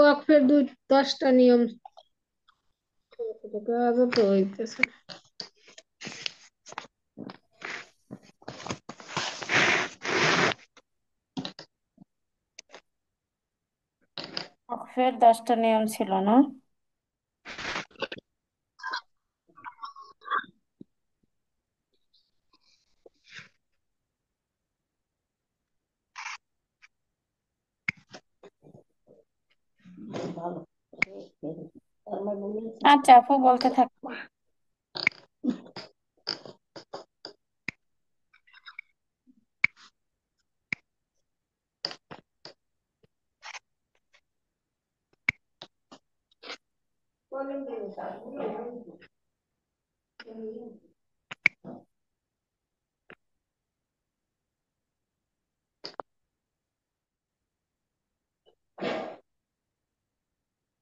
ওয়াকফের 10টা নিয়ম তো হইতেছে। ওয়াকফের 10টা নিয়ম ছিল না? আচ্ছা আপু, বলতে থাক।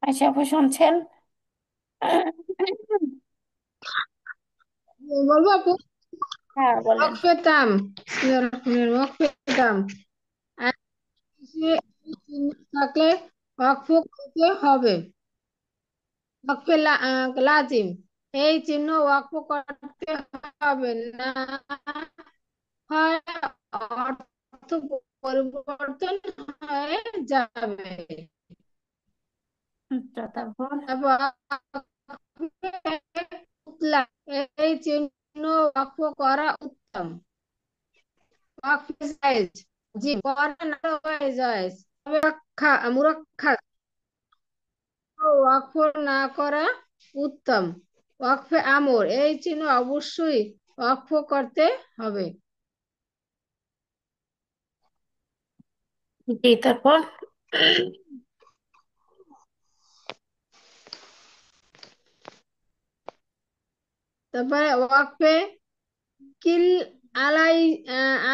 আচ্ছা আপু, শুনছেন? বলবো আপু? হ্যাঁ বলেন। ওয়াকফের দাম, ওয়াকফের দাম চিহ্ন থাকলে ওয়াকফ করতে হবে। ওয়াকফে লাজিম, এই চিহ্ন ওয়াকফ করতে হবে না হয় অর্থ পরিবর্তন হয়ে যাবে। আচ্ছা, তারপর? তারপর মুতলাক, এই চিহ্ন ওয়াকফ করা উত্তম। ওয়াকফ জায়েজ, জি করা না হয় জায়েজ, তবে মুরাক্খাস, ওয়াকফ না করা উত্তম। ওয়াকফে আমর, এই চিহ্ন অবশ্যই ওয়াকফ করতে হবে। জি, তারপর? তারপরে ওয়াকফে কিল আলাই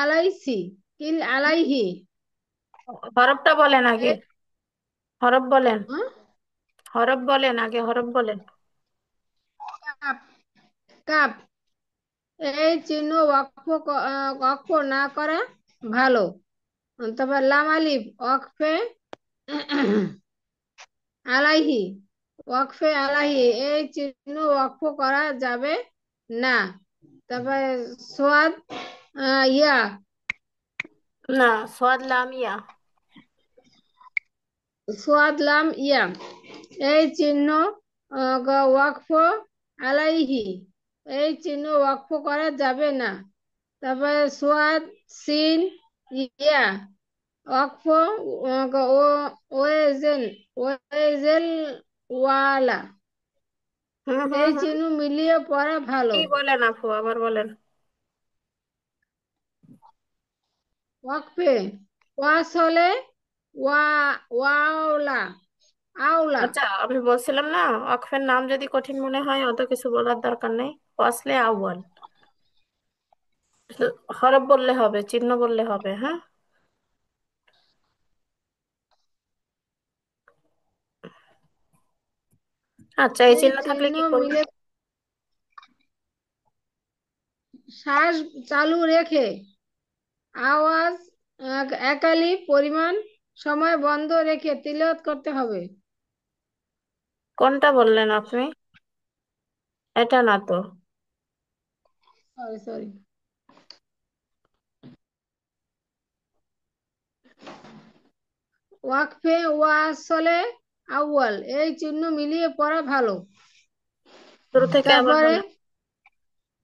আলাইসি, কিল আলাইহি, হরফটা বলেন আগে। এই হরফ বলেন। হ্যাঁ? হরফ বলেন আগে, হরফ বলেন। কাপ, কাপ, এই চিহ্ন ওয়াকফ না করা ভালো। তারপর লাম আলিফ, ওয়াকফে আলাইহি, ওয়াকফে আলাইহি, এই চিহ্ন ওয়াকফ করা যাবে না। তারপরে সোয়াদ ইয়া, না, সোয়াদ লামিয়া। সোয়াদ লাম ইয়া, এই চিহ্ন ওয়াকফ আলাইহি, এই চিহ্ন ওয়াকফ করা যাবে না। তারপরে সোয়াদ সিন ইয়া, ওয়াকফ ওয়েজেল, ওয়েজেল ওয়ালা, হুম হুম এই হুম। চিহ্ন মিলিয়ে পড়া ভালো। কি বলেন আপু, আবার বলেন। ওয়াকফে ওয়াসলে ওয়া ওয়াওলা, আওলা। আচ্ছা, আমি বলছিলাম না, ওয়াকফের নাম যদি কঠিন মনে হয় অত কিছু বলার দরকার নেই। ওয়াসলে আউয়াল, হরফ বললে হবে, চিহ্ন বললে হবে, হ্যাঁ। আচ্ছা, এই এই চিহ্ন থাকলে চিহ্ন কি করব? মিলে শ্বাস চালু রেখে আওয়াজ একালি পরিমাণ সময় বন্ধ রেখে তিলাওয়াত করতে হবে। কোনটা বললেন আপনি? এটা না তো। সরি সরি, ওয়াকফে ওয়াসলে আউয়াল, এই চিহ্ন মিলিয়ে পড়া ভালো। শুরু থেকে আবার তারপরে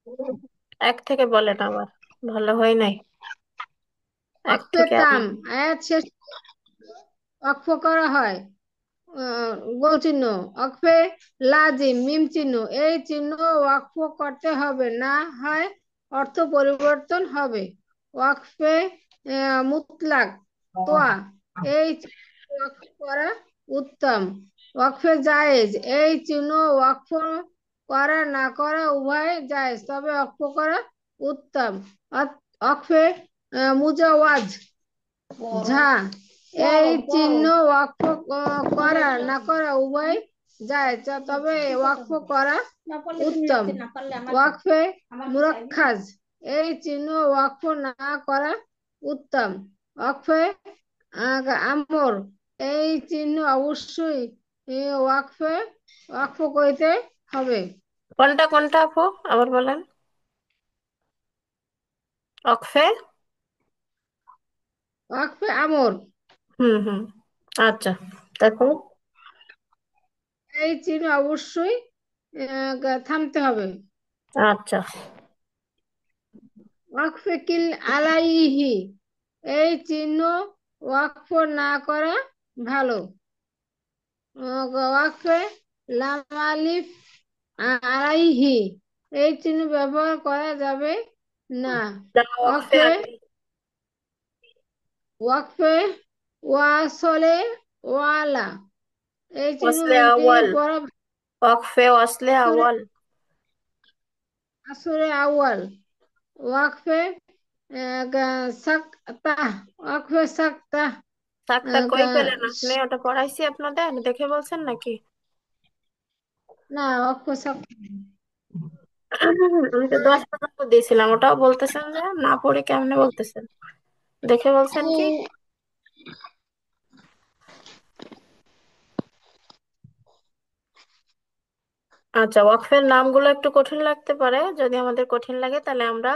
বলেন। এক থেকে বলেন আবার, ভালো হয় নাই। এক ওয়াকফে থেকে আবার। তাম, আয়াত শেষ ওয়াকফ করা হয়। গোল চিহ্ন, ওয়াকফে লাজিম, মিম চিহ্ন, এই চিহ্ন ওয়াকফ করতে হবে না হয় অর্থ পরিবর্তন হবে। ওয়াকফে মুতলাক তোয়া, এই চিহ্ন ওয়াকফ করা উত্তম। ওয়াকফে জায়েজ, এই চিহ্ন ওয়াকফ করা না করা উভয় জায়েজ, তবে ওয়াকফ করা উত্তম। ওয়াকফে মুজাওয়াজ, ঝা, এই চিহ্ন ওয়াকফ করা না করা উভয় যায়, তবে ওয়াকফ করা উত্তম। ওয়াকফে মুরাক্কাজ, এই চিহ্ন ওয়াকফ না করা উত্তম। ওয়াকফে আমর, এই চিহ্ন অবশ্যই ওয়াকফে ওয়াকফ করতে হবে। কোনটা কোনটা আপু, আবার বলেন। অক্ফে। ওয়াকফে আমর। হুম হুম। আচ্ছা, তারপর। এই চিহ্ন অবশ্যই থামতে হবে। আচ্ছা। ওয়াকফে কিল আলাইহি, এই চিহ্ন ওয়াকফ না করা ভালো। ওয়াকফে লাম আলিফ আলাইহি, এই চিহ্ন ব্যবহার করা যাবে না। না, অক্ফে ওয়াকফে আগে। ওয়াকফে ওয়াসলে ওয়ালা, এই চিহ্ন ওয়াসলে মিলিয়ে আওয়াল। পড়া। ওয়াকফে ওয়াসলে আসরে আওয়াল। আসরে আউয়াল। ওয়াকফে সাকতা, ওয়াকফে সাকতা। সাকতা কই পেলেন আপনি? ওটা পড়াইছি আপনাদের, দেখে বলছেন নাকি? না, ওয়াকফে সাকতা। আমি তো 10 পর্যন্ত দিয়েছিলাম, ওটাও বলতেছেন যে না পড়ে কেমনে বলতেছেন? দেখে বলছেন কি? আচ্ছা, ওয়াকফের নামগুলো একটু কঠিন লাগতে পারে। যদি আমাদের কঠিন লাগে তাহলে আমরা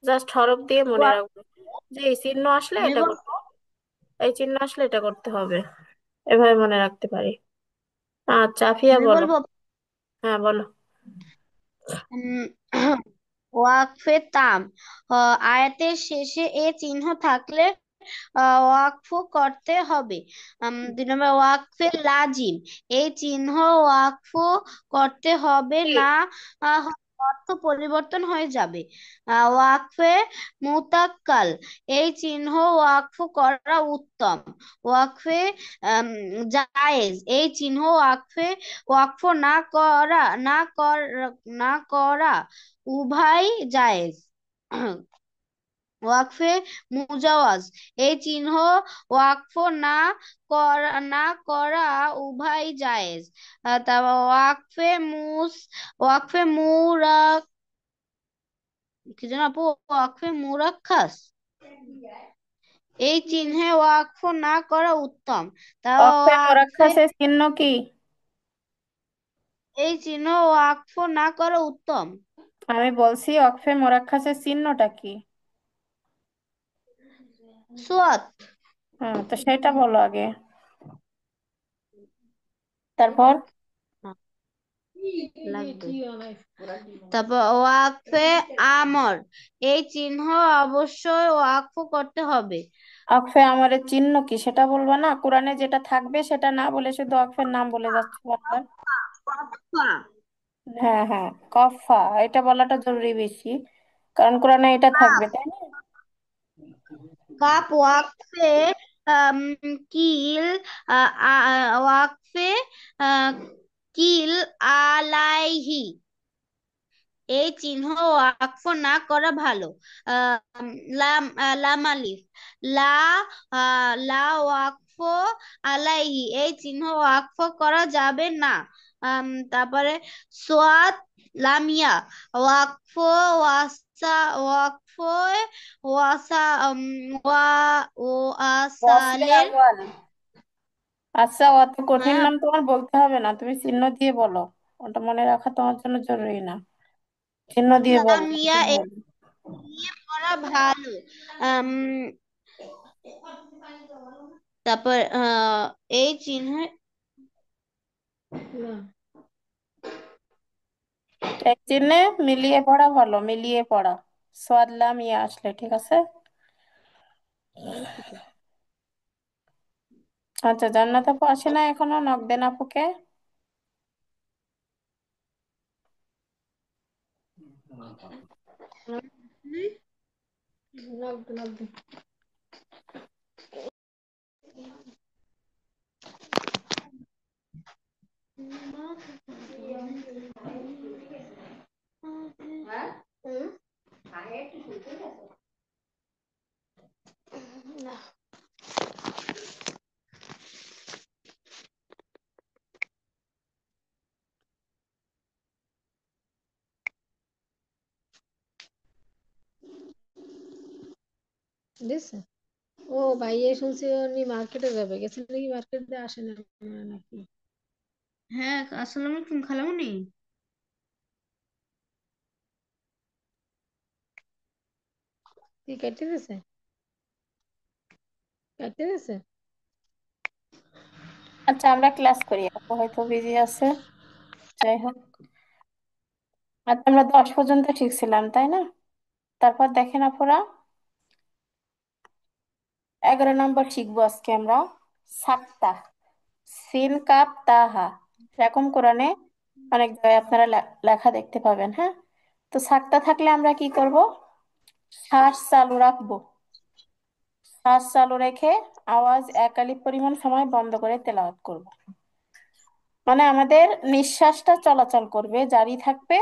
জাস্ট হরফ দিয়ে মনে রাখবো যে এই চিহ্ন আসলে আমি এটা বল করতে, এই চিহ্ন আসলে এটা করতে হবে, এভাবে মনে রাখতে পারি। আচ্ছা, আফিয়া আমি বলো। বলবো হ্যাঁ, বলো। উম, ওয়াকফে তাম, আয়াতের শেষে এ চিহ্ন থাকলে ওয়াকফ করতে হবে। 2 নম্বর, ওয়াকফে লাজিম, এই চিহ্ন ওয়াকফ করতে হবে কি? না, অর্থ পরিবর্তন হয়ে যাবে। ওয়াকফে মুতাক্কাল, এই চিহ্ন ওয়াকফ করা উত্তম। ওয়াকফে আম, জায়েজ, এই চিহ্ন ওয়াকফ না করা উভয় জায়েজ। ওয়াকফে মুজাওয়াজ, এই চিহ্ন ওয়াকফ না করা উভয় জায়েজ। তারপর ওয়াকফে মুরা, কি যেন আপু, ওয়াকফে মুরাক্কাস, এই চিহ্নে ওয়াকফ না করা উত্তম। তা অক্ষে ওয়াকফে, মোরাক্কাসের চিহ্ন কি? এই চিহ্ন ওয়াকফ না করা উত্তম। আমি বলছি অক্ষে মোরাক্কাসের চিহ্নটা কি? সুয়াত। হ্যাঁ, তো সেটা বলো আগে, তারপর। লাগবে। তারপর ওয়াকফে আমর, এই চিহ্ন অবশ্যই ওয়াকফ করতে হবে। অক্ষে আমাদের চিহ্ন কি সেটা বলবো না? কোরআনে যেটা থাকবে সেটা না বলে শুধু অক্ষের নাম বলে যাচ্ছে বারবার। ওয়াকফা। হ্যাঁ হ্যাঁ, কফা, এটা বলাটা জরুরি বেশি, কারণ কোরআনে এটা থাকবে, তাই না? কাপ ওয়াকফে আম, কিল ওয়াকফে আহ, কিল আলাইহি, এই চিহ্ন ওয়াকফ না করা ভালো। লাম আলিফ, লা লা ওয়াকফ আলাইহি, এই চিহ্ন ওয়াকফ করা যাবে না। তারপরে সোয়াদ লামিয়া, ওয়াকফ ওয়াকফ ওয়াসা ওয়া ও ওয়াসলে আসালের। আউয়াল। আচ্ছা, অত কঠিন হ্যাঁ, নাম তোমার বলতে হবে না, তুমি চিহ্ন দিয়ে বলো। ওটা মনে রাখা তোমার জন্য জরুরি না, চিহ্ন দিয়ে বলো লামিয়া, কঠিন এই হলে। নিয়ে পড়া ভালো। আম, তারপর এই চিহ্ন, এই চিহ্নে মিলিয়ে পড়া ভালো, মিলিয়ে পড়া। সোয়াদলাম ইয়ে আসলে ঠিক আছে। আচ্ছা, জান্নাত আপু আসে না এখনো? নক দেন আপুকে। দিছে ও ভাইয়া শুনছি উনি মার্কেটে যাবে, গেছে নাকি মার্কেটে, আসে না নাকি? হ্যাঁ, আসসালামু আলাইকুম খালামুনি। কি কেটে দিছে? কেটে দিছে? আচ্ছা, আমরা ক্লাস করি, আপু হয়তো বিজি আছে। যাই হোক, আচ্ছা আমরা 10 পর্যন্ত শিখছিলাম তাই না? তারপর দেখেন আপুরা, 11 নম্বর শিখবো আজকে আমরা। সাক্তা, সিন কাপ তাহা, এরকম কোরআনে অনেক জায়গায় আপনারা লেখা দেখতে পাবেন। হ্যাঁ, তো সাক্তা থাকলে আমরা কি করব? শ্বাস চালু রাখবো। শ্বাস চালু রেখে আওয়াজ 1 আলিফ পরিমাণ সময় বন্ধ করে তেলাওয়াত করব। মানে আমাদের নিঃশ্বাসটা চলাচল করবে, জারি থাকবে,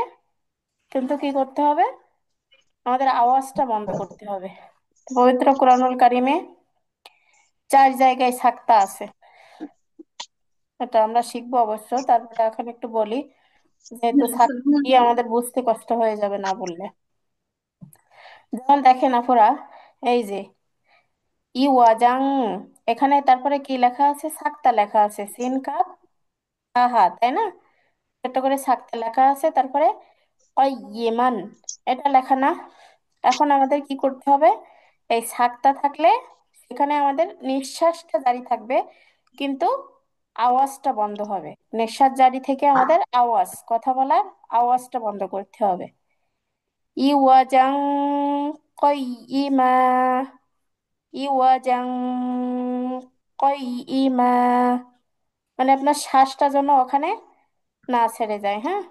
কিন্তু কি করতে হবে? আমাদের আওয়াজটা বন্ধ করতে হবে। পবিত্র কোরআনুল কারিমে 4 জায়গায় সাক্তা আছে, এটা আমরা শিখবো অবশ্য। তারপরে এখন একটু বলি, যেহেতু সাক্তা কি আমাদের বুঝতে কষ্ট হয়ে যাবে না বললে। যেমন দেখেন আপুরা, এই যে ইওয়াজাং, এখানে তারপরে কি লেখা আছে? সাক্তা লেখা আছে, সিন কাপ তাহা, তাই না? একটা করে সাক্তা লেখা আছে, তারপরে অয়্যিমান, এটা লেখা না। এখন আমাদের কি করতে হবে? এই সাক্তা থাকলে সেখানে আমাদের নিঃশ্বাসটা জারি থাকবে, কিন্তু আওয়াজটা বন্ধ হবে। নিঃশ্বাস জারি থেকে আমাদের আওয়াজ, কথা বলার আওয়াজটা বন্ধ করতে হবে। ইওয়াজাং কয়ইমা, ইওয়াজাং কয়ইমা, মানে আপনার শ্বাসটা যেন ওখানে না ছেড়ে যায়। হ্যাঁ,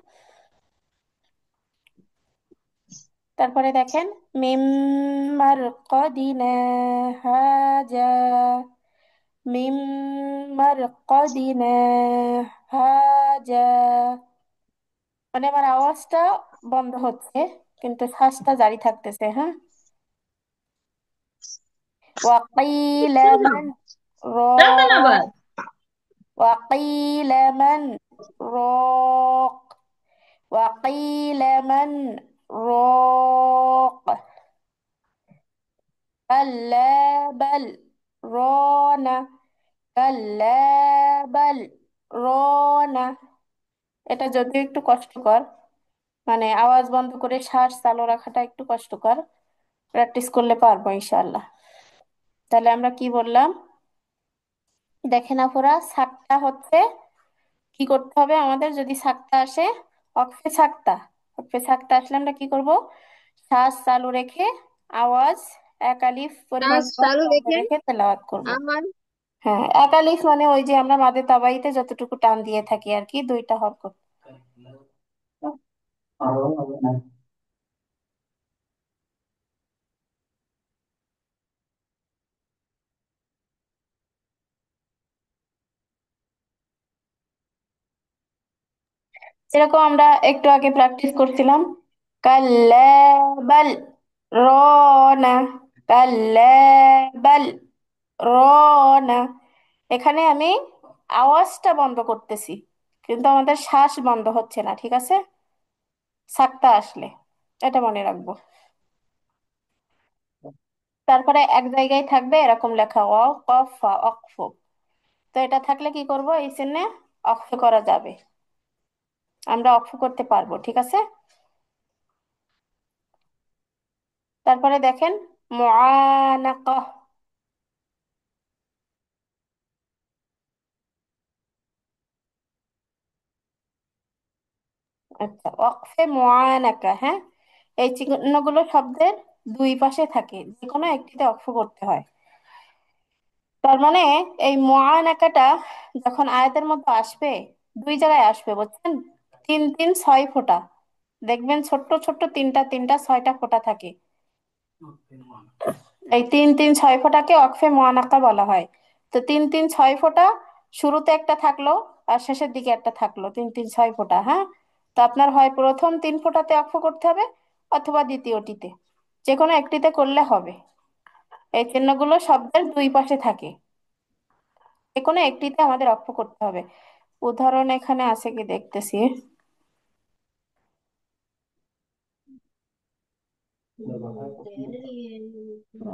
তারপরে দেখেন মিম মারকাদিনা হাজা, মিম মারকাদিনা হাজা, মানে আমার আওয়াজটা বন্ধ হচ্ছে কিন্তু শ্বাসটা জারি থাকতেছে। হ্যাঁ, ওয়াকিলা মান রাক, ওয়াকিলা মান রাক, ওয়াকিলা মান রাক, কাল্লা বাল রানা, কাল্লা বাল রানা। এটা যদিও একটু কষ্টকর, মানে আওয়াজ বন্ধ করে শ্বাস চালু রাখাটা একটু কষ্টকর, প্র্যাকটিস করলে পারবো ইনশাআল্লাহ। তাহলে আমরা কি বললাম? দেখেন আপুরা, সাক্তা হচ্ছে, কি করতে হবে আমাদের যদি সাক্তা আসে? অক্ফে সাক্তা, অক্ফে সাক্তা আসলে আমরা কি করব? শ্বাস চালু রেখে আওয়াজ 1 আলিফ পরিমাণ শ্বাস সময় চালু বন্ধ রেখে রেখে তেলাওয়াত করব। আমার হ্যাঁ, 1 আলিফ মানে ওই যে আমরা মাদে তাবাইতে যতটুকু টান দিয়ে থাকি আর কি, 2টা হরকত। যেরকম আমরা একটু আগে প্র্যাকটিস করছিলাম, কাল্লা বাল রনা, কাল্লা বাল রনা, এখানে আমি আওয়াজটা বন্ধ করতেছি কিন্তু আমাদের শ্বাস বন্ধ হচ্ছে না, ঠিক আছে? সাক্তা আসলে এটা মনে রাখবো। তারপরে এক জায়গায় থাকবে এরকম লেখা অ কফ ফা, অকফ। তো এটা থাকলে কি করব? এই চিহ্নে অক্ফ করা যাবে, আমরা অক্ফ করতে পারবো, ঠিক আছে? তারপরে দেখেন মুআনাকা, আচ্ছা ওয়াকফে মুআনাকা। হ্যাঁ, এই চিহ্নগুলো শব্দের 2 পাশে থাকে, যে কোনো একটিতে অক্ফ করতে হয়। তার মানে এই মুআনাকাটা যখন আয়াতের মধ্যে আসবে, 2 জায়গায় আসবে, বুঝছেন? 3 3 6 ফোঁটা, দেখবেন ছোট্ট ছোট্ট 3টা 3টা 6টা ফোঁটা থাকে। এই 3 3 6 ফোঁটাকে অক্ফে মুআনাকা বলা হয়। তো 3 3 6 ফোঁটা, শুরুতে একটা থাকলো আর শেষের দিকে একটা থাকলো, 3 3 6 ফোঁটা। হ্যাঁ, তো আপনার হয় প্রথম 3 ফোঁটাতে অক্ফ করতে হবে অথবা দ্বিতীয়টিতে, যে কোনো একটিতে করলে হবে। এই চিহ্নগুলো শব্দের 2 পাশে থাকে, যে কোনো একটিতে আমাদের অক্ষ করতে হবে। উদাহরণ এখানে আছে কি দেখতেছি।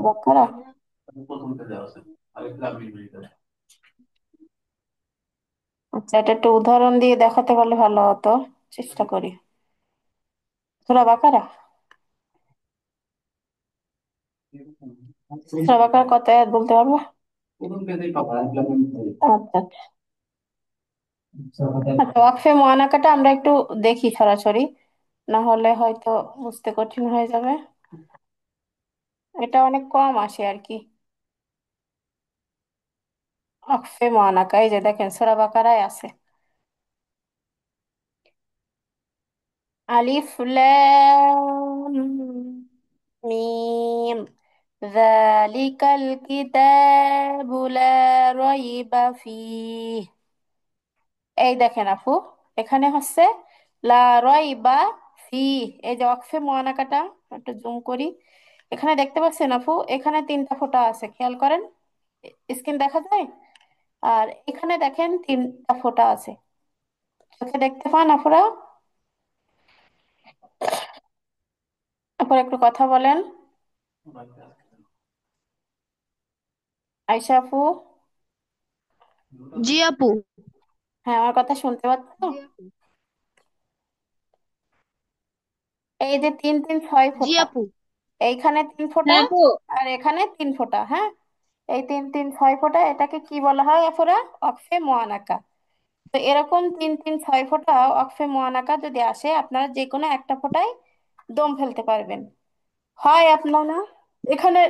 বাকারা, আচ্ছা, এটা একটু উদাহরণ দিয়ে দেখাতে পারলে ভালো হতো। চেষ্টা করি। সূরা বাকারা, সূরা বাকারা কত আয়াত বলতে পারবো? আচ্ছা আচ্ছা, ওয়াকফে মুআনাকাটা আমরা একটু দেখি সরাসরি, না হলে হয়তো বুঝতে কঠিন হয়ে যাবে। এটা অনেক কম আসে আর কি। ওয়াকফে মুআনাকা এই যে দেখেন সূরা বাকারায় আছে। আলিফ লাম মিম যালিকাল কিতাবু লা রাইবা ফিহ। এই দেখেন আপু, এখানে হচ্ছে লা রাইবা ফিহ। এই যে ওয়াকফে মুআনাকাটা একটু জুম করি, এখানে দেখতে পাচ্ছেন আপু, এখানে তিনটা ফোঁটা আছে, খেয়াল করেন। স্ক্রিন দেখা যায়? আর এখানে দেখেন তিনটা ফোঁটা আছে, চোখে দেখতে পান আপুরা? আপুরা একটু কথা বলেন। আয়শা আপু, জি আপু। হ্যাঁ আমার কথা শুনতে পাচ্ছ? জি আপু। এই যে তিন তিন ছয় জি ফোঁটা, আপু। এইখানে তিন ফোঁটা হ্যাঁ আপু। আর এখানে তিন ফোঁটা, হ্যাঁ। এই তিন তিন ছয় ফোঁটা, এটাকে কি বলা হয় আপুরা? অক্ফে মুআনাকা। তো এরকম তিন তিন ছয় ফোঁটা অক্ফে মুআনাকা যদি আসে, আপনারা যে কোনো একটা ফোঁটায় দম ফেলতে পারবেন। হয় আপনারা এখানে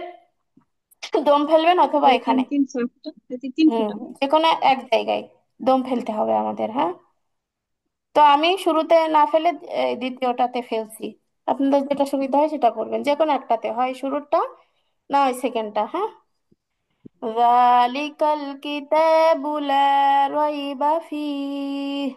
দম ফেলবেন, অথবা এই তিন এখানে, তিন ছয় ফুটা, এই তিন ফুটা। যে কোনো এক জায়গায় দম ফেলতে হবে আমাদের, হ্যাঁ। তো আমি শুরুতে না ফেলে দ্বিতীয়টাতে ফেলছি। আপনাদের যেটা সুবিধা হয় সেটা করবেন, যে কোনো একটাতে, হয় শুরুরটা না হয় সেকেন্ডটা, হ্যাঁ। যালিকাল কিতাবু লা রাইবা ফিহ।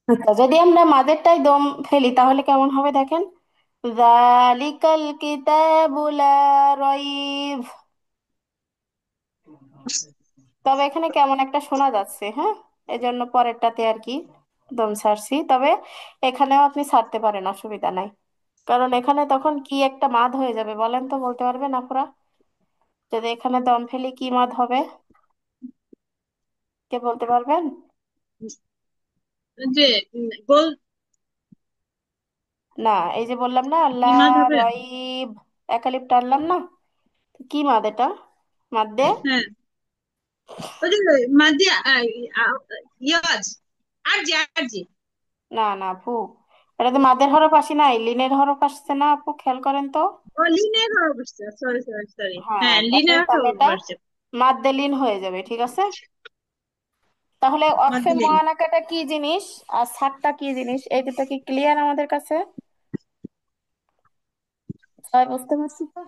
আচ্ছা, যদি আমরা মাঝেরটাই দম ফেলি তাহলে কেমন হবে দেখেন। যালিকাল কিতাবু লা রাইব। তবে এখানে কেমন একটা শোনা যাচ্ছে, হ্যাঁ। এজন্য পরেরটাতে আর কি দম ছাড়ছি। তবে এখানেও আপনি ছাড়তে পারেন, অসুবিধা নাই। কারণ এখানে তখন কি একটা মাদ হয়ে যাবে বলেন তো, বলতে পারবেন আপনারা? যদি এখানে দম ফেলি কি মাদ হবে, কে বলতে পারবেন? যে গোল না, এই যে বললাম না আল্লাহ ইমাদ হবে। রইব, একালিপ টানলাম না, তো কি মাদ এটা? মাদ দে। হ্যাঁ, ওই যে মাদিয়া ইয়াজ, আর জি আর জি। না না আপু, এটা তো মাদের হরফ আসি নাই, লিনের হরফ আসছে না আপু, খেয়াল করেন তো। ও লিনের হরফ আসছে, সরি সরি সরি, হ্যাঁ, হ্যাঁ তাহলে লিনের তাহলে হরফ এটা আসছে। মাদ্দে লিন হয়ে যাবে, ঠিক আছে। তাহলে ওয়াকফে মাদিলেন। মুআনাকাটা কি জিনিস আর সাকটা কি জিনিস, এই দুটো কি ক্লিয়ার আমাদের কাছে? সবাই বুঝতে পারছি তো?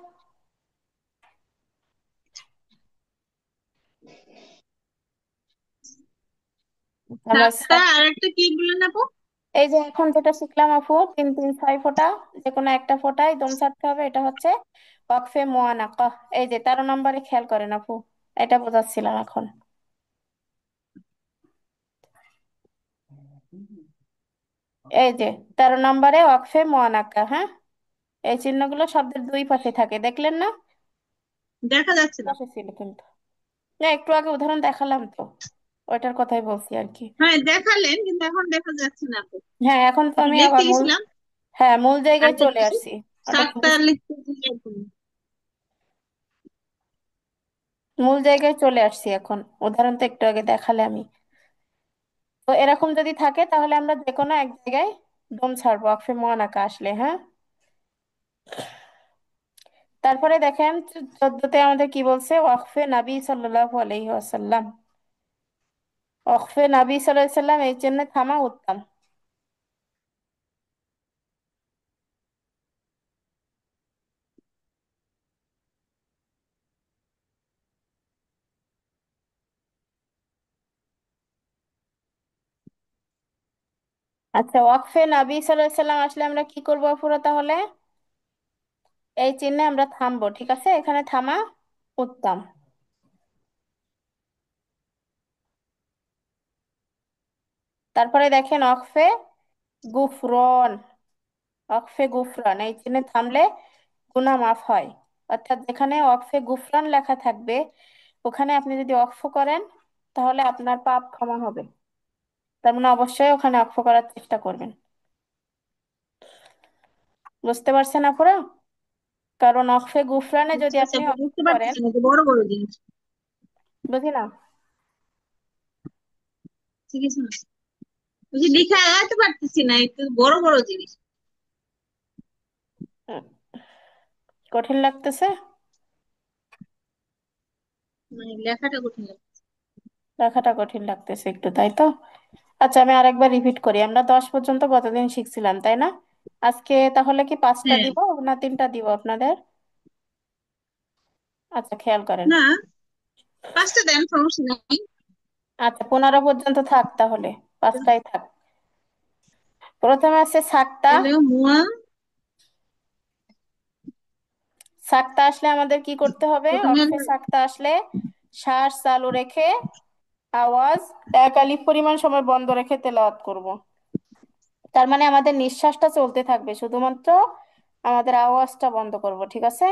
আমরা সাতটা আর একটা কি বললেন আপু? এই যে এখন যেটা শিখলাম আপু, তিন তিন ছয় ফোঁটা, যে কোনো একটা ফোঁটায় দম ছাড়তে হবে, এটা হচ্ছে ওয়াকফে মুআনাকা। এই যে 13 নম্বরে খেয়াল করেন আপু, এটা বোঝাচ্ছিলাম এখন। এই যে 13 নম্বরে ওয়াকফে মুআনাকা, হ্যাঁ। এই চিহ্নগুলো শব্দের দুই পাশে থাকে, দেখলেন না? দেখা যাচ্ছে না। পাশে ছিল কিন্তু, না একটু আগে উদাহরণ দেখালাম তো, ওইটার কথাই বলছি আর কি। হ্যাঁ দেখালেন, কিন্তু এখন দেখা যাচ্ছে না আপু। হ্যাঁ, এখন তো একটু আমি দেখতে আবার মূল, গেছিলাম হ্যাঁ মূল আর জায়গায় চলে দেখতেছি আসছি। ওটা তো সাতটা লিখতে গিয়ে মূল জায়গায় চলে আসছি এখন, উদাহরণ তো একটু আগে দেখালে আমি। তো এরকম যদি থাকে তাহলে আমরা যে কোনো এক জায়গায় দম ছাড়বো ওয়াকফে মুআনাকা আসলে, হ্যাঁ। তারপরে দেখেন 14তে আমাদের কি বলছে, ওয়াকফে নবী সাল্লাল্লাহু আলাইহি ওয়াসাল্লাম। ওয়াকফে নবী সাল্লাল্লাহু আলাইহি ওয়াসাল্লাম, এই জন্য থামা উত্তম। আচ্ছা, ওয়াকফে নবী সাল্লাল্লাহু আলাইহি ওয়াসাল্লাম আসলে আমরা কি করবো পুরো তাহলে? এই চিহ্নে আমরা থামবো, ঠিক আছে, এখানে থামা উত্তম। তারপরে দেখেন অকফে গুফরন, অকফে গুফরান এই চিহ্নে থামলে গুনাহ মাফ হয়। অর্থাৎ যেখানে ওয়াকফে গুফরান লেখা থাকবে ওখানে আপনি যদি ওয়াকফ করেন তাহলে আপনার পাপ ক্ষমা হবে। তার মানে অবশ্যই ওখানে ওয়াকফ করার চেষ্টা করবেন। বুঝতে পারছেন আপনারা? কারণ ওয়াকফে গুফরানে যদি আচ্ছা আচ্ছা আপনি আপু, ওয়াকফ বুঝতে করেন, পারতেছি না তো, বড় বড় জিনিস। বুঝি না। ঠিক আছে না, বুঝি লিখে আগাতে পারতেছি না, একটু বড় বড় জিনিস উম, কঠিন লাগতেছে? মানে লেখাটা কঠিন লাগে। লেখাটা কঠিন লাগতেছে একটু, তাই তো? আচ্ছা আমি আরেকবার রিপিট করি। আমরা 10 পর্যন্ত গতদিন শিখছিলাম, তাই না? আজকে তাহলে কি 5টা হ্যাঁ। দিব না 3টা দিব আপনাদের? আচ্ছা খেয়াল করেন। না, 5টা দেন, সমস্যা নেই। আচ্ছা 15 পর্যন্ত থাক তাহলে, 5টাই থাক। প্রথমে আছে সাক্তা। তাহলে মুয়া। সাক্তা আসলে আমাদের কি করতে হবে? প্রথমে অক্ষে সাক্তা আসলে শ্বাস চালু রেখে আওয়াজ 1 আলিফ পরিমাণ সময় বন্ধ রেখে তেলাওয়াত করব। তার মানে আমাদের নিঃশ্বাসটা চলতে থাকবে, শুধুমাত্র আমাদের আওয়াজটা বন্ধ করব, ঠিক আছে?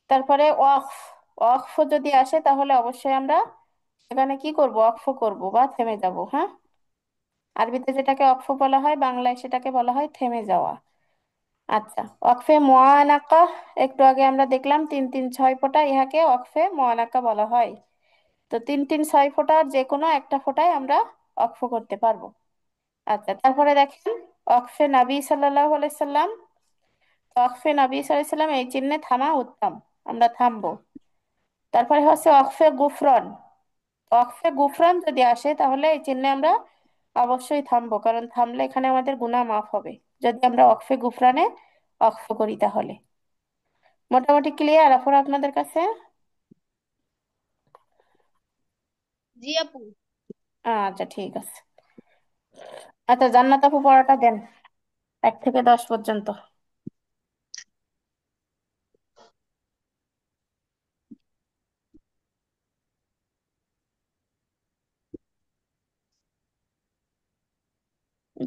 তারপরে ওয়াকফ। ওয়াকফ যদি আসে তাহলে অবশ্যই আমরা এখানে কি করব? ওয়াকফ করব বা থেমে যাব, হ্যাঁ? আরবিতে যেটাকে ওয়াকফ বলা হয়, বাংলায় সেটাকে বলা হয় থেমে যাওয়া। আচ্ছা, ওয়াকফে মুআনাকা, একটু আগে আমরা দেখলাম 3 3 6 ফোঁটা, ইহাকে ওয়াকফে মুআনাকা বলা হয়। তো 3 3 6 ফোঁটার যে কোনো একটা ফোঁটায় আমরা ওয়াকফ করতে পারবো। আচ্ছা তারপরে দেখেন ওয়াকফে নবী সাল্লাল্লাহু আলাইহি সাল্লাম। ওয়াকফে নবী সাল্লাল্লাহু আলাইহি সাল্লাম এই চিহ্নে থামা উত্তম, আমরা থামবো। তারপরে হচ্ছে ওয়াকফে গুফরান। ওয়াকফে গুফরান যদি আসে তাহলে এই চিহ্নে আমরা অবশ্যই থামবো, কারণ থামলে এখানে আমাদের গুনাহ মাফ হবে যদি আমরা ওয়াকফে গুফরানে ওয়াকফ করি তাহলে। মোটামুটি ক্লিয়ার এখন আপনাদের কাছে? জি আপু। আচ্ছা ঠিক আছে। আচ্ছা জান্নাত আপু পড়াটা দেন 1 থেকে 10 পর্যন্ত।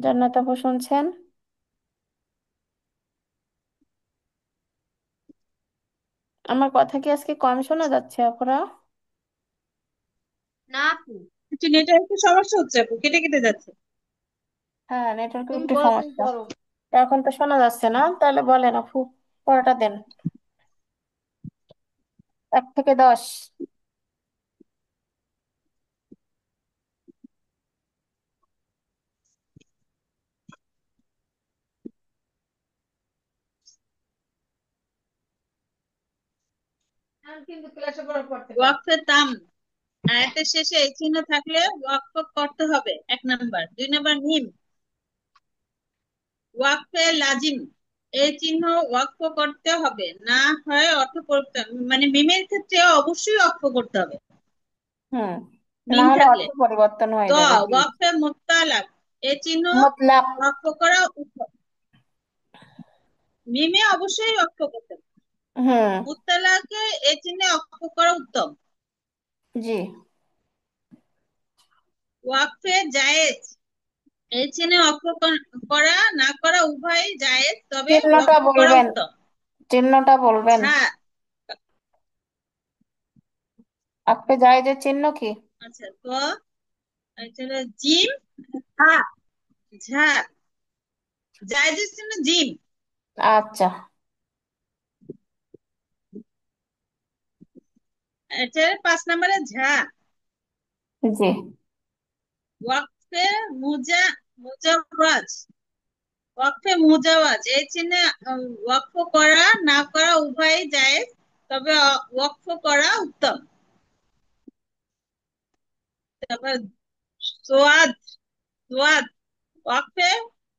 জান্নাত আপু শুনছেন? আমার কথা কি আজকে কম শোনা যাচ্ছে আপুরা? না আপু, একটু নেটওয়ার্কের সমস্যা হচ্ছে আপু, কেটে কেটে যাচ্ছে। হ্যাঁ নেটওয়ার্কের তুমি একটু বলো, তুমি সমস্যা। পড়ো। এখন তো শোনা যাচ্ছে না, তাহলে বলেন আপু পড়াটা দেন 1 থেকে 10। আমি কিন্তু ক্লাসে পড়া পড়তে পারি। ওয়াকফে তাম, আয়াতের শেষে এই চিহ্ন থাকলে ওয়াকফ করতে হবে, 1 নাম্বার। 2 নাম্বার মিম। ওয়াকফে লাজিম, এই চিহ্ন ওয়াকফ করতে হবে, না হয় অর্থ করতে, মানে মিমের ক্ষেত্রে অবশ্যই ওয়াকফ করতে হবে হুম, না মিম হলে থাকলে। অর্থ পরিবর্তন ত হয়ে যাবে, জি। ওয়াকফে মুত্তালাক, এই চিহ্ন মুতলাক। ওয়াকফ করা মিমে অবশ্যই ওয়াকফ করতে হবে। হুম। মুত্তালাকে এই চিহ্নে ওয়াকফ করা উত্তম। জি। ওয়াকফে জায়েজ, এই চিহ্নে ওয়াকফ করা না করা উভয় জায়েজ, তবে চিহ্নটা ওয়াকফ করা বলবেন, উত্তম। চিহ্নটা বলবেন। ঝা, আপনি যায় যে চিহ্ন কি? আচ্ছা তো এটা হলো জিম, হা, ঝা, জায়েজের চিহ্ন জিম। আচ্ছা। এটা 5 নাম্বারে ঝা। জি। ওয়াকফে মুজাওয়াজ, ওয়াকফে মুজাওয়াজ এই চিহ্নে ওয়াকফ করা না করা উভয় জায়েজ, তবে ওয়াকফ করা উত্তম। তারপর সোয়াদ, সোয়াদ ওয়াকফে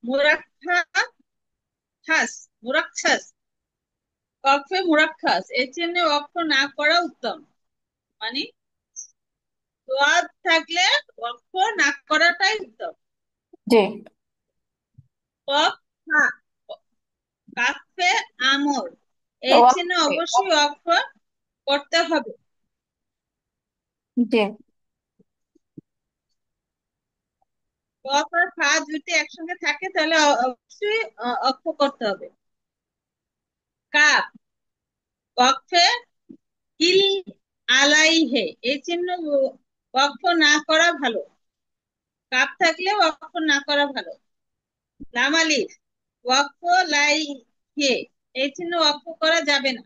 মুরাক্খাস, মুরাক্খাস, ওয়াকফে মুরাক্খাস এই চিহ্নে ওয়াকফ না করা উত্তম। মানে সোয়াদ থাকলে ওয়াকফ না করাটাই উত্তম। জি। কফ, হা, কাফে আমর, এই চিহ্নে ওয়াকফে। অবশ্যই ওয়াকফ করতে হবে। জি। কফ আর ফা দুইটি একসঙ্গে থাকে তাহলে অবশ্যই অক্ষ করতে হবে। কাপ, ওয়াকফে কিল আলাইহে, এই চিহ্ন ওয়াকফ না করা ভালো। কাপ থাকলে ওয়াকফ না করা ভালো। লাম আলিফ, ওয়াকফ লাই হে, এই চিহ্ন ওয়াকফ করা যাবে না।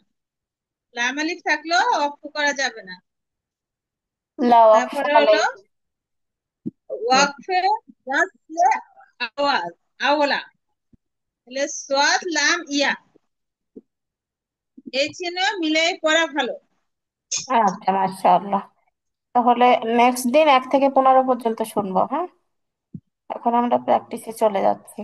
লাম আলিফ থাকলেও ওয়াকফ করা যাবে না। লা ওয়াকফ তারপরে হলো আলাইহি। ওয়াকফে ওয়াসলে আওয়াজ, আওলা, তাহলে সোয়াদ লাম ইয়া, এই চিহ্ন মিলাই পড়া ভালো। আচ্ছা, মাশাআল্লাহ। তাহলে নেক্সট দিন 1 থেকে 15 পর্যন্ত শুনবো, হ্যাঁ। এখন আমরা প্র্যাকটিসে চলে যাচ্ছি।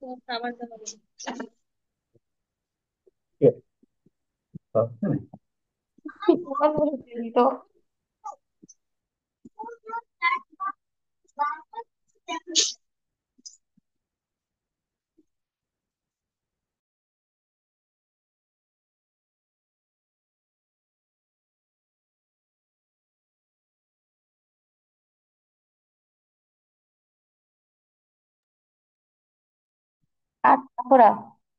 তো খাবার দাবার তো আচ্ছা আপুরা,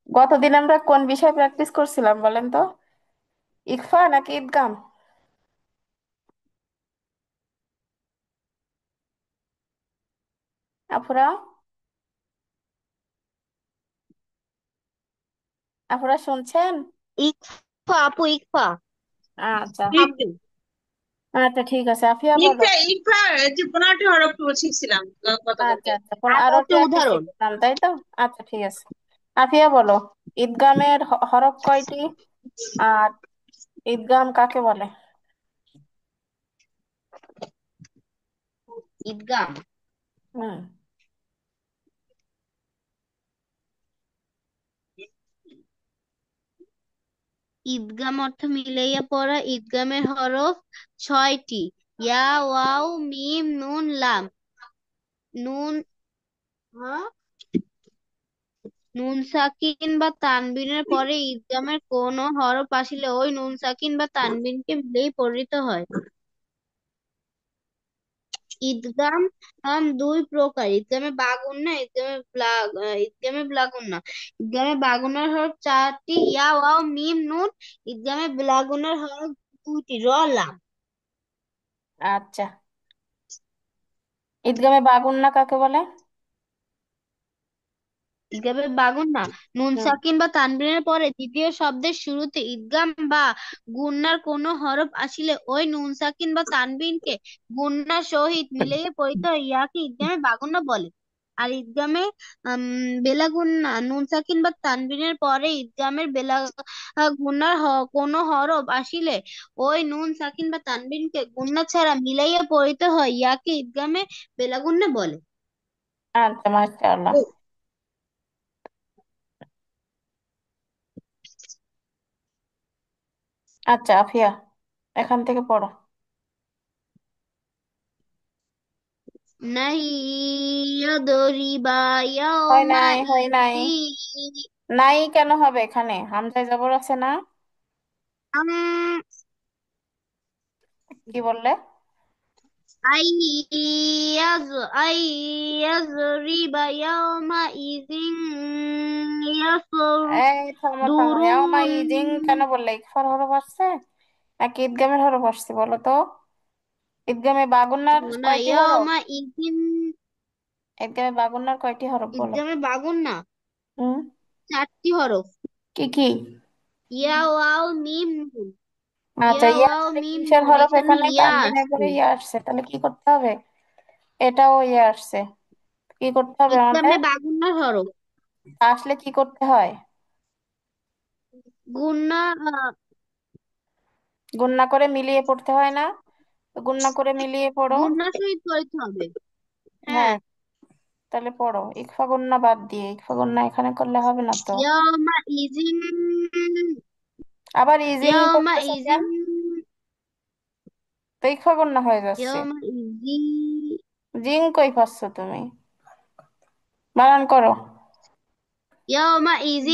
গতদিন আমরা কোন বিষয় প্র্যাকটিস করছিলাম বলেন তো? ইকফা নাকি ইদগাম? আপুরা, আপুরা শুনছেন? ইকফা আপু, ইকফা। আচ্ছা, হামজা। আচ্ছা ঠিক আছে, আফিয়া বলো। ইকফা যে 15টি হরফ শিখছিলাম আচ্ছা গতকালকে। আচ্ছা, আর আরো একটা একটা উদাহরণ। শিখলাম তাই তো। আচ্ছা ঠিক আছে, আফিয়া বলো, ঈদগামের হরফ কয়টি? আর ঈদগাম কাকে বলে? ঈদগাম। হুম। ঈদগাম অর্থ মিলাইয়া পড়া। ঈদগামের হরফ 6টি। ইয়া, ওয়াও, মিম, নুন, লাম। নুন, হ্যাঁ? নুন সাকিন বা তানবিনের পরে ঈদগামের কোন হরফ আসিলে ওই নুন সাকিন বা তানবিনকে মিলেই পড়িত হয়। ঈদগাম দুই প্রকার: ঈদগামে বাগুন্না, ঈদগামে ব্লাগুন্না। ঈদগামে বাগুন্নার হরফ 4টি: ইয়া, ওয়াও, মিম, নুন। ঈদগামে ব্লাগুন্নার হরফ 2টি: র, লাম। আচ্ছা, ঈদগামে বাগুন্না কাকে বলে? ঈদগামে বাগুন্না নুন হুম। সাকিন বা তানবিনের পরে দ্বিতীয় শব্দের শুরুতে ঈদগাম বা গুন্নার কোনো হরফ আসিলে ওই নুন সাকিন বা তানবিনকে গুন্নার সহিত মিলিয়ে পড়িতে হয়, ইয়াকে ঈদগামে বাগুন্না বলে। আর ঈদগামে বেলাগুন্না নুন সাকিন বা তানবিনের পরে ঈদগামের বেলা গুন্নার কোনো হরফ আসিলে ওই নুন সাকিন বা তানবিনকে গুন্না ছাড়া মিলাইয়া পড়িতে হয়, ইয়াকে ঈদগামে বেলাগুন্না বলে। আচ্ছা, মাশাআল্লাহ। আচ্ছা আফিয়া, এখান থেকে পড়ো। নাই ইয়াদরিবা হয় ইয়াউমা নাই, হয় নাই। ইযিন। নাই কেন হবে? এখানে হামজায় জবর আছে না? আম কি বললে? আইয়াজ আইয়াজরিবা ইয়াউমা ইযিন ইয়াসুর এই থামো থামো, ইয়াউমা দুরুন। ইজিং কেন বললে? ইকফার হরফ আসছে নাকি ঈদগামের হরফ আসছে বলো তো? ঈদগামে বাগুন্নার না, কয়টি হরফ? ইয়াউমা ইযিন। ঈদগামে বাগুন্নার কয়টি হরফ বলো? ঈদগামে বাগুন্না হুম। 4টি হরফ: কি কি? ইয়া, ওয়াও, মিম, নুন। আচ্ছা, ইয়া, ইয়া ওয়াও, আসছে মিম, কিসের নুন, হরফ? এখানে এখানে ইয়া তানবিনের আসছে। পরে ইয়া আসছে, তাহলে কি করতে হবে? এটাও ইয়া আসছে, কি করতে হবে আমাদের? ঈদগামে বাগুন্নার হরফ আসলে কি করতে হয়? গুন্না গুণনা করে মিলিয়ে পড়তে হয় না? তো গুণনা করে মিলিয়ে পড়ো। গুন্নার সহিত পড়তে হবে। হ্যাঁ। হ্যাঁ, তাহলে পড়ো। ইকফা গুণনা বাদ দিয়ে, ইকফা গুণনা এখানে করলে হবে না তো। ইয়াউমা ইজিন আবার ইজিং ইয়াউমা করতেছো কেন? ইজিন তো ইকফা গুন্না হয়ে যাচ্ছে। يومئذ জিন কই পাচ্ছ তুমি? বানান করো। يومئذ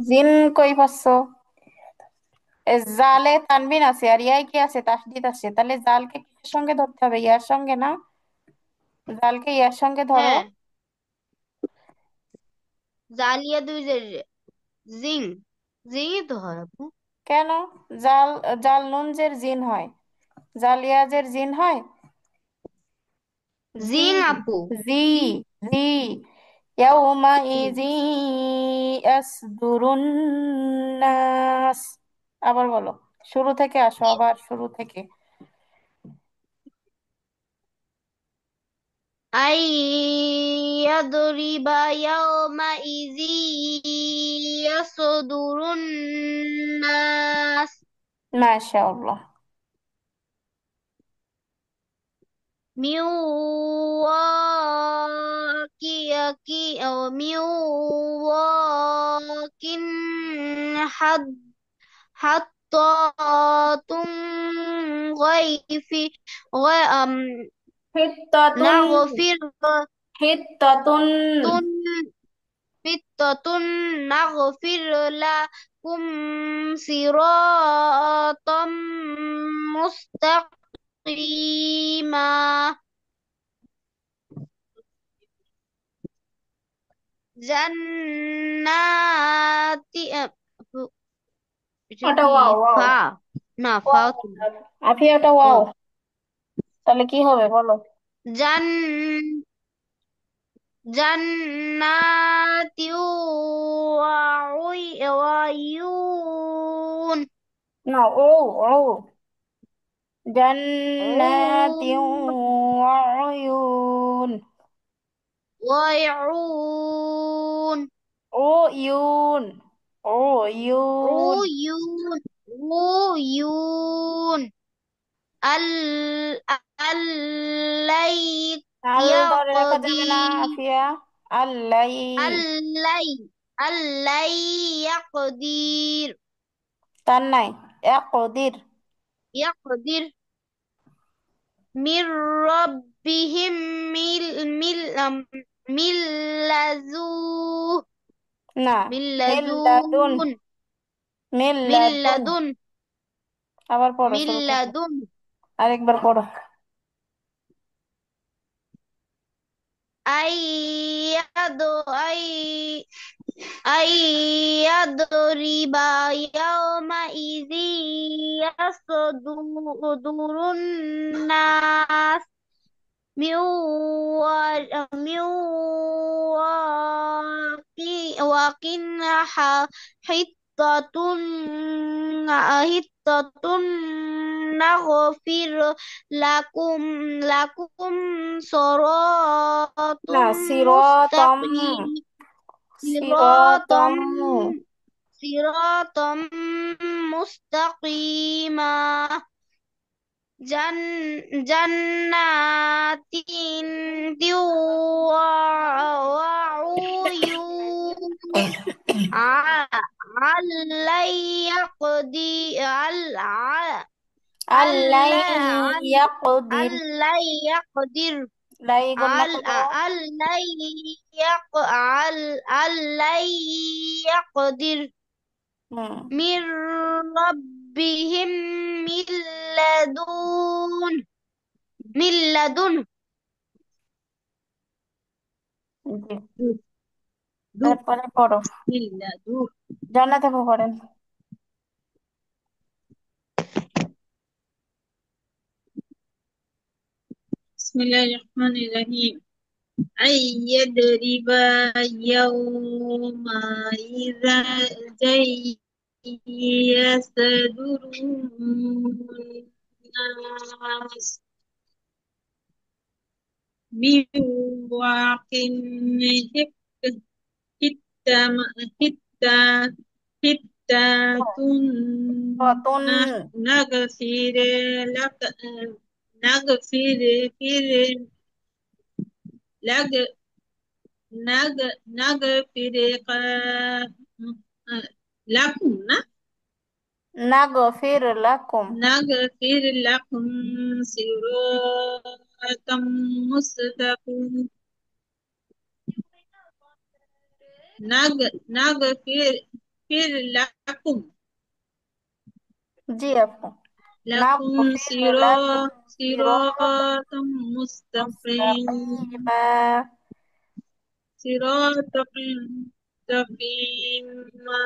জিন কই পাচ্ছ? এ জালে তানবিন আছে আর ইয়াই কি আছে, তাসদিদ আছে, তাহলে জালকে কিসের সঙ্গে ধরতে হবে? ইয়ার সঙ্গে না? জালকে ইয়ার সঙ্গে ধরো। হ্যাঁ, জালিয়া দুই জিং জিংই তো হয় আপু। কেন? জাল, জাল নুন জের জিন হয়, জালিয়াজের জিন হয়। জি, জিং আপু। জি, জি। ইয়াউমা ইজি ইয়াসদুরুন নাস। আবার বলো, শুরু থেকে আসো, আবার শুরু থেকে। أن يضرب يومئذ يصدر الناس মাশাআল্লাহ। من أو من واق حد حطات غيف হিত্তাতুন, نغفر হিত্তাতুন। فتة نغفر لكم صراطا مستقيما جنات এটা ওটা কি ওয়াও, ওয়াও, ফা না ওয়াও। ফাও তো না। আফিয়া ওটা ও ওয়াও, তাহলে কি হবে বলো? জান জান্নাতি ওয়ায়ুন না, ও, ও, জান্নাতি ওয়া উয়ুন। ويعون ও ইউন, ও ইউন। عيون عيون ال اللي আল ধরে রাখা যাবে না يقضي আফিয়া। আল্লাই, اللي اللي يقدر তার নাই, একদির। يقدر من ربهم من لزوه না, من মিল্লাদুন, لدون من মিল্লাদুন। لدن আবার পড়ো من শুরু থেকে, لدن আরেকবার পড়ো। أي أن يضرب يومئذ يصدر الناس من واق حطة حطة نغفر لكم صراط না, সিরাতাম, مستقيم صراطا সিরাতাম। صراطا مستقيما جنات وعيون علي يقضي আল্লাই ইয়াকদির। علي يقدر লাই গন্না করো। علي يقدر হুম, من ربهم من لدن من لدن জি। দু দু তারপরে পড়ো, ইল্লা দু। জান্নাতে পড়েন। বিসমিল্লাহির রহমানির রহিম। أن يضرب يومئذ يصدر الناس من واق حتة حتة حتة রতন, نغفر لك نغفر لك نغفر لكم না নাগফির লাকুম। نغفر لكم صراطا مستقيما نغفر لكم জি আপু। لكم নাগফির লাকুম সিরাতাম صراطا مستقيما মুস্তাকিমা صراطا مستقيما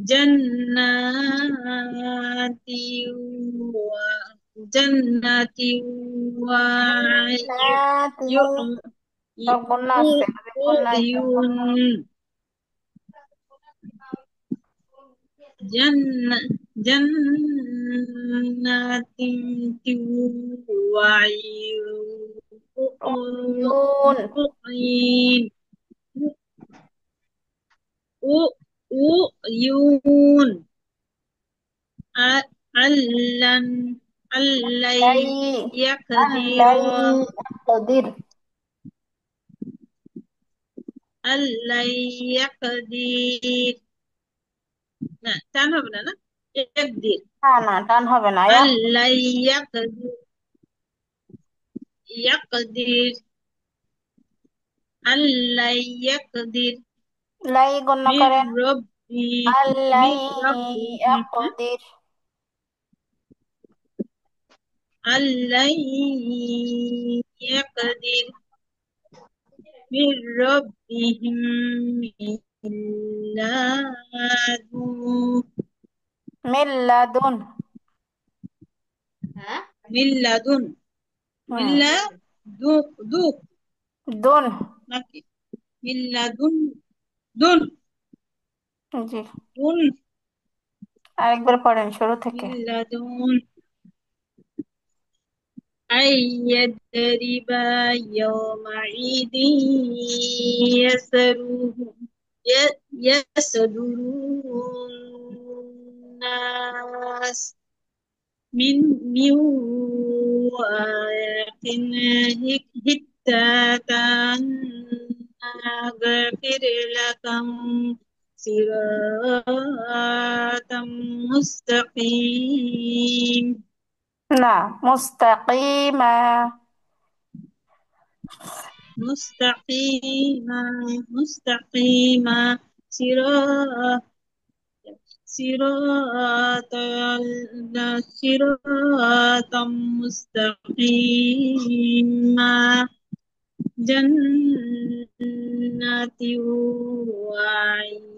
جنات و جنات জান্নাতি গুন্না আছে, গুন্না একদম وعيون গুন্না। جنة جنات উয়ুন وعين وعيون علن علن লাই يقدر আল্লাই ইয়াকদির علن يقدر না টান হবে না না يقدر না না টান হবে না। علن يقدر علن يقدر লাই গণ্য من করেন। ربي আল্লাই من ربه ইয়াকদির علن يقدر من ربهم ميلاد মিল্লাদুন। من لدن من হুম لدن দুন। নাকি من لدن دن জি دن আরেকবার পড়েন শুরু থেকে। من لدن أن يضرب يومئذ يسره يسدر الناس من واق هتاتا أغفر لكم صراطا مستقيم না মুস্তাকিমা مستقيما مستقيما صراط صراط صراطا مستقيما جنات وعيون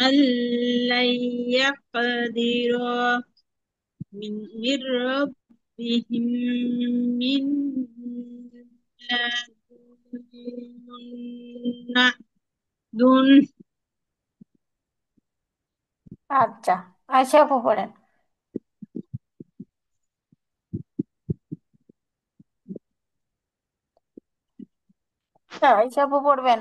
ألا يقدر من ربهم من لدن আচ্ছা আয়শা আপু পড়েন। আয়শা আপু পড়বেন।